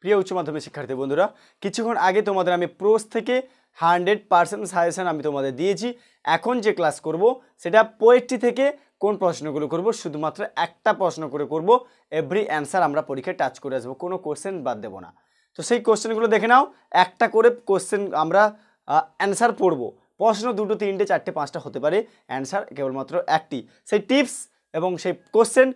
প্রিয় উচ্চ মাধ্যমিক শিক্ষার্থী বন্ধুরা, কিছুক্ষণ আগে তোমাদের আমি প্রোস থেকে 100% সাজেশন আমি তোমাদের দিয়েছি। এখন যে ক্লাস করব সেটা পোয়েট্রি থেকে কোন প্রশ্নগুলো করব, শুধুমাত্র একটা প্রশ্ন করে করব। এভরি অ্যান্সার আমরা পরীক্ষায় টাচ করে আসবো, কোনো কোশ্চেন বাদ দেবো না। তো সেই কোশ্চেনগুলো দেখে নাও। একটা করে কোশ্চেন আমরা অ্যান্সার পড়বো। প্রশ্ন 2, 3, 4, 5টা হতে পারে, অ্যান্সার কেবলমাত্র একটি। সেই টিপস এবং সেই কোশ্চেন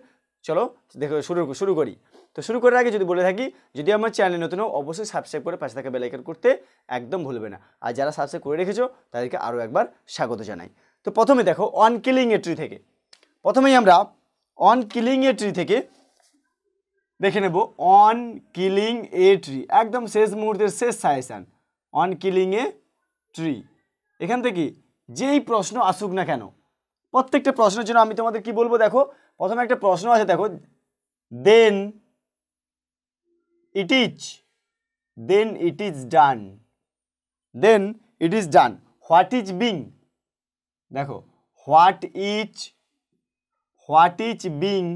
চলো দেখো শুরু করি। তো শুরু করার আগে যদি বলে থাকি, যদি আমার চ্যানেল নতুন হও অবশ্যই সাবস্ক্রাইব করে পাশে থাকা বেল আইকন করতে একদম ভুলবে না। আর যারা সাবস্ক্রাইব করে রেখেছো তাদেরকে আরও একবার স্বাগত জানাই। তো প্রথমে দেখো অন কিলিং এ ট্রি থেকে, প্রথমেই আমরা অন কিলিং এ ট্রি থেকে দেখে নেব। অন কিলিং এ ট্রি একদম শেষ মুহূর্তের শেষ suggestion, on killing a tree. এখান থেকে যেই প্রশ্ন আসুক না কেন, প্রত্যেকটা প্রশ্নের জন্য আমি তোমাদের কি বলবো, দেখো প্রথমে একটা প্রশ্ন আছে, দেখো দেন it is done, then it is done. What is being, দেখো what is being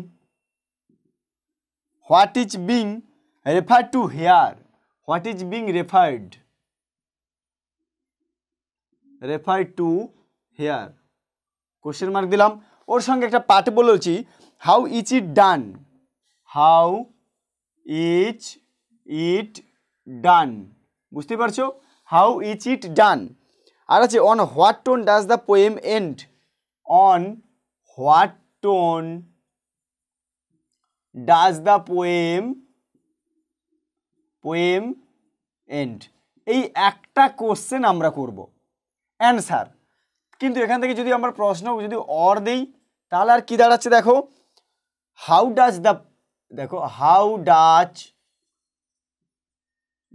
referred to here, what is being referred to here, question mark দিলাম। ওর সঙ্গে একটা পার্ট বলেছি, how is it done, how is it done, বুঝতে পারছো, how is it done। আর আছে on what tone does the poem end, on what tone does the poem end। এই একটা question আমরা করব, অ্যান্সার। কিন্তু এখান থেকে যদি আমরা প্রশ্ন যদি অর দেই তাহলে আর কি দাঁড়াচ্ছে, দেখো how does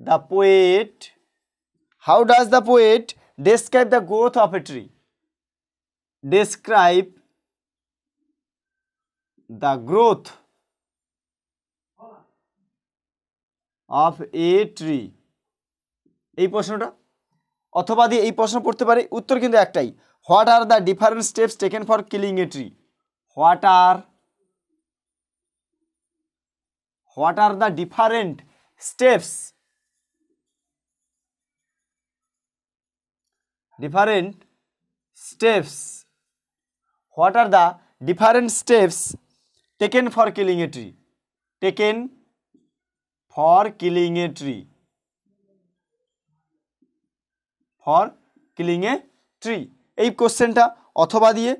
the poet describe the growth of a tree, describe the growth of a tree। এই প্রশ্নটা অথবা দিয়ে এই প্রশ্ন পড়তে পারে, উত্তর কিন্তু একটাই, what are the different steps taken for killing a tree, what are the different steps what are the different steps taken for killing a tree, এই কোশ্চেনটা অথবা দিয়ে,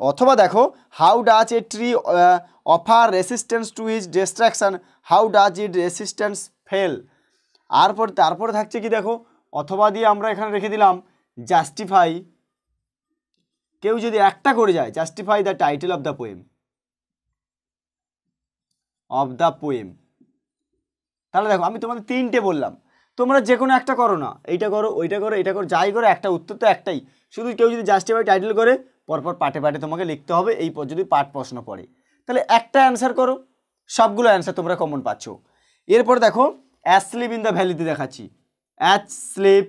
অথবা দেখো how does a tree offer resistance to his destruction, how does it resistance fail. তারপরে থাকছে কি, দেখো অথবা দিয়ে আমরা এখানে রেখে দিলাম জাস্টিফাই, কেউ যদি একটা করে যায়, justify the title of the poem. তাহলে দেখো আমি তোমাদের 3টে বললাম, তোমরা যে কোনো একটা করো না, এইটা করো ওইটা করো এটা করো যাই করো, একটা উত্তর তো একটাই। শুধু কেউ যদি জাস্টিফাই টাইটেল করে পরপর পাটে তোমাকে লিখতে হবে, এই যদি পাঠ প্রশ্ন পড়ে তাহলে একটা অ্যান্সার করো, সবগুলো অ্যান্সার তোমরা কমন পাচ্ছ। এরপর দেখো অ্যাসলিপ ইন দ্য ভ্যালিতে দেখাচ্ছি, asleep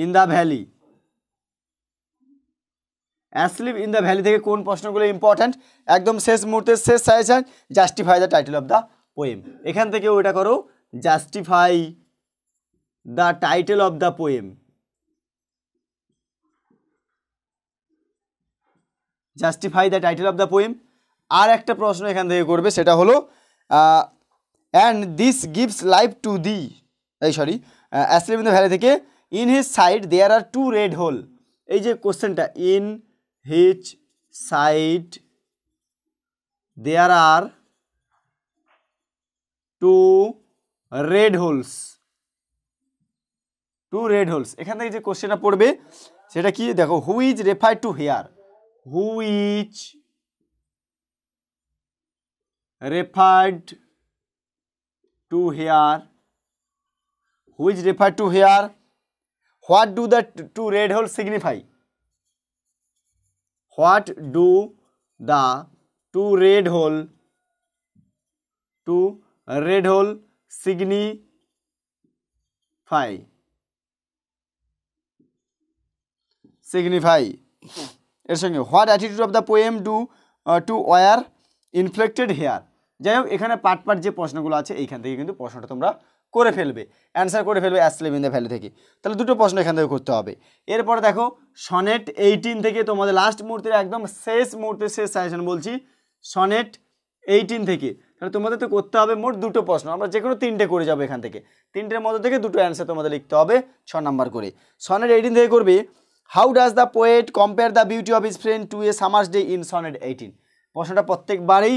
in the valley, asleep in the valley থেকে কোন প্রশ্নগুলো ইম্পর্ট্যান্ট, একদম শেষ মুহূর্তে শেষ suggestion, justify the title of the poem. এখান থেকে ওইটা করো, justify the title of the poem, justify the title of the poem. আর একটা প্রশ্ন এখান থেকে করবে, সেটা হলো and this gives life to the, asleep in the valley থেকে in his side there are 2 red whole. এই যে কোশ্চেনটা, in his side there are 2 red holes, এখান থেকে যে কোশ্চেনটা পড়বে সেটা কি, দেখো who is referred to here, who is referred to here, what do the 2 red holes signify, what do the 2 red hole signify, এর সঙ্গে what attitude of the poem do to war inflected here. যাই হোক, এখানে part part যে প্রশ্নগুলো আছে এইখান থেকে কিন্তু প্রশ্নটা তোমরা করে ফেলবে, অ্যান্সার করে ফেলবে অ্যাসলিভ ইন দ্য ভ্যালি থেকে। তাহলে দুটো প্রশ্ন এখান থেকে করতে হবে। এরপরে দেখো সনেট 18 থেকে তোমাদের লাস্ট মুহূর্তের একদম শেষ মুহূর্তে শেষ সাজেশন বলছি, সনেট 18 থেকে। তাহলে তোমাদের তো করতে হবে মোট দুটো প্রশ্ন, আমরা যে কোনো তিনটে করে যাবো এখান থেকে, তিনটের মধ্যে থেকে দুটো অ্যান্সার তোমাদের লিখতে হবে 6 নাম্বার করে। সনেট 18 থেকে করবে, how does the poet compare the beauty of his friend to a summer's day in sonnet 18। প্রশ্নটা প্রত্যেকবারেই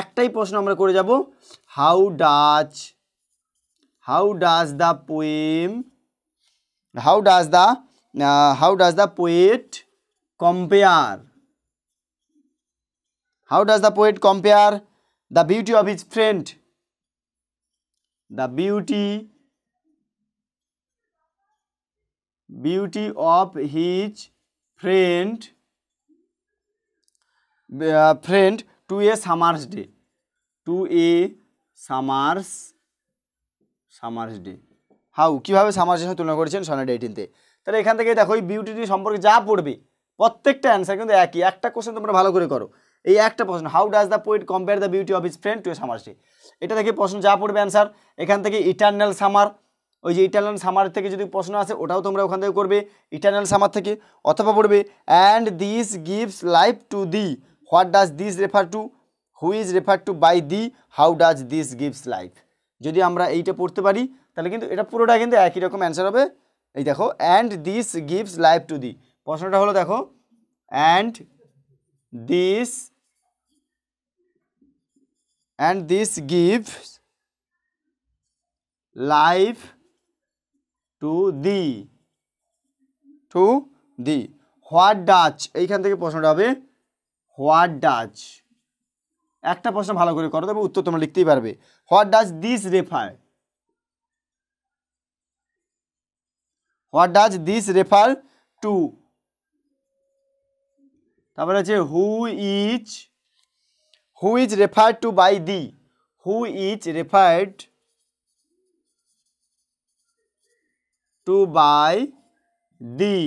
একটাই প্রশ্ন আমরা করে যাব, how does the poet compare the beauty of his friend to a summer's day, how কিভাবে summer's day তুলনা করেছেন সনেট 18-তে। তাহলে এখান থেকে দেখো এই বিউটি সম্পর্কে যা পড়বে প্রত্যেকটা অ্যান্সার কিন্তু একই, একটা কোশ্চেন তোমরা ভালো করে করো। এই একটা প্রশ্ন, how does the poet compare the beauty of his friend to a summer's day, এটা থেকে প্রশ্ন যা পড়বে অ্যান্সার। এখান থেকে ইটারনাল সামার, ওই যে ইটারনাল সামার থেকে যদি প্রশ্ন আসে ওটাও তোমরা ওখান থেকে করবে ইটারনাল সামার থেকে। অথবা পড়বে and this gives life to the, what does this refer to, who is refer to by the, how does this gives life. যদি আমরা এইটা পড়তে পারি তাহলে কিন্তু এটা পুরোটা কিন্তু একই রকম অ্যান্সার হবে। এই দেখো, and this gives life to দি, প্রশ্নটা হলো দেখো and this gives life to the what does, এইখান থেকে প্রশ্নটা হবে হোয়াট ডাজ। একটা প্রশ্ন ভালো করে করো, তবে উত্তর তোমরা লিখতেই পারবে। What does this refer to, তারপরে আছে who is referred to by the, who is referred to by the.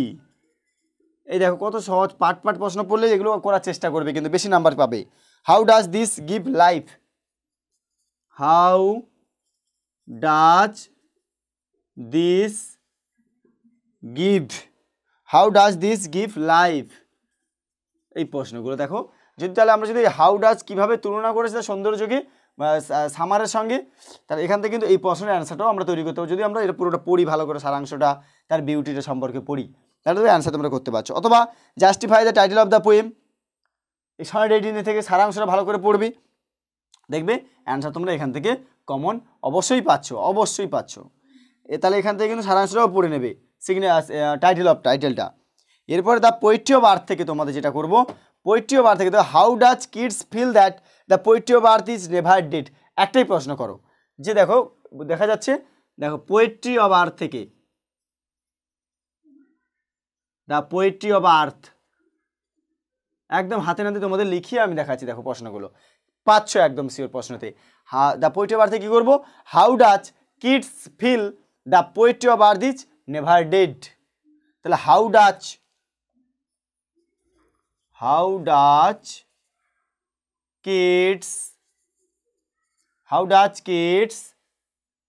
এই দেখো কত সহজ, পার্ট প্রশ্ন পড়লে এগুলো করার চেষ্টা করবে কিন্তু বেশি নাম্বার পাবে। How does this give life, how does this give life, এই প্রশ্নগুলো দেখো। যদি তাহলে আমরা যদি হাউ ডাজ কীভাবে তুলনা করেছি সৌন্দর্যকে সামারের সঙ্গে, তাহলে এখান থেকে কিন্তু এই প্রশ্নের অ্যান্সারটাও আমরা তৈরি করতে পারবো। যদি আমরা এটা পুরোটা পড়ি ভালো করে, সারাংশটা তার বিউটিটা সম্পর্কে পড়ি, তাহলে তো অ্যান্সার তোমরা করতে পারছো। অথবা justify the title of the poem, এই সনেট 18 থেকে সারাংশটা ভালো করে পড়বে, দেখবে অ্যান্সার তোমরা এখান থেকে কমন অবশ্যই পাচ্ছ। তাহলে এখান থেকে কিন্তু সারাংশটাও পড়ে নেবে, টাইটেলটা। এরপরে দ্য পোয়েট্রি অফ আর্থ থেকে তোমাদের যেটা করবো, পোয়েট্রি অফ আর্থ থেকে how does kids feel that the poetry of earth is never dead, একটাই প্রশ্ন করো। যে দেখো দেখা যাচ্ছে, দেখো পোয়েট্রি অফ আর্থ থেকে, দ্য পোয়েট্রি অফ আর্থ একদম হাতে নাতে তোমাদের লিখিয়ে আমি দেখাচ্ছি, দেখো প্রশ্নগুলো পাচ্ছ একদম শিওর প্রশ্নতে। দ্য পোয়েট্রি অফ আর্থে কি করবো, how does kids feel the poetry of earth is never dead. তাহলে how does kids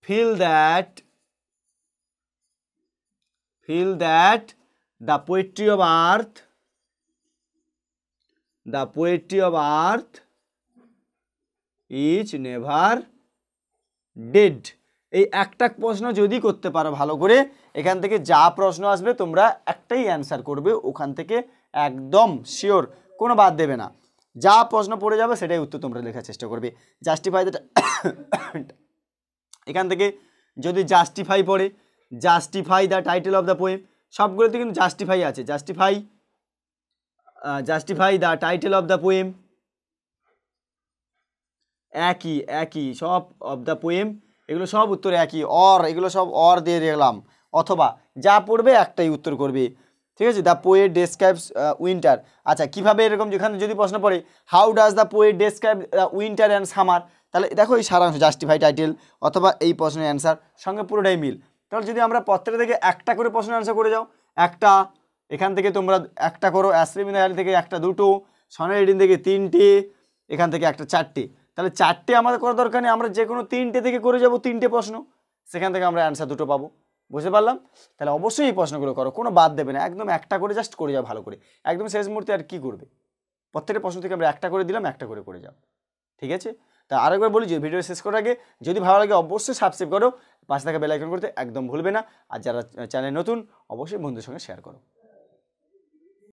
feel that the poetry of earth is never dead। এই একটা প্রশ্ন যদি করতে পারো ভালো করে, এখান থেকে যা প্রশ্ন আসবে তোমরা একটাই অ্যান্সার করবে, ওখান থেকে একদম শিওর, কোনো বাদ দেবে না। যা প্রশ্ন পড়ে যাবে সেটাই উত্তর তোমরা লেখার চেষ্টা করবে। জাস্টিফাই এখান থেকে যদি জাস্টিফাই পড়ে, justify the title of the poem, সবগুলোতে কিন্তু জাস্টিফাই আছে। Justify the title of the poem, একই সব, অফ দ্য পোয়েম এগুলো সব উত্তর একই, এগুলো সব দিয়ে দেখলাম। অথবা যা পড়বে একটাই উত্তর করবে, ঠিক আছে। দ্য পোয়েট ডেসক্রাইবস উইন্টার, আচ্ছা কীভাবে এরকম, যেখানে যদি প্রশ্ন পড়ে how does the poet describe winter and summer, তাহলে দেখো এই সারাংশ জাস্টিফাই টাইটেল অথবা এই প্রশ্নের অ্যান্সার সঙ্গে পুরোটাই মিল। তাহলে যদি আমরা প্রত্যেকটা থেকে একটা করে প্রশ্ন অ্যান্সার করে যাও, একটা এখান থেকে তোমরা একটা করো, অ্যাসলিভ ইন দ্য ভ্যালি থেকে একটা দুটো, সনেট 18 থেকে 3টে, এখান থেকে একটা 4টে, তাহলে 4টে আমাদের করার দরকার নেই, আমরা যে কোনো 3টে থেকে করে যাব, 3টে প্রশ্ন, সেখান থেকে আমরা অ্যান্সার দুটো পাবো। বুঝতে পারলাম? তাহলে অবশ্যই এই প্রশ্নগুলো করো, কোনো বাদ দেবে না, একদম একটা করে জাস্ট করে যাও ভালো করে, একদম শেষ মুহূর্তে আর কি করবে, প্রত্যেকটা প্রশ্ন থেকে আমরা একটা করে দিলাম, একটা করে করে যাও। ঠিক আছে? তা আরেকবার বলি যে ভিডিও শেষ করার আগে যদি ভালো লাগে অবশ্যই সাবস্ক্রাইব করো, পাশে থাকা বেল আইকন করতে একদম ভুলবে না, আর যারা চ্যানেল নতুন অবশ্যই বন্ধুদের সঙ্গে শেয়ার করো।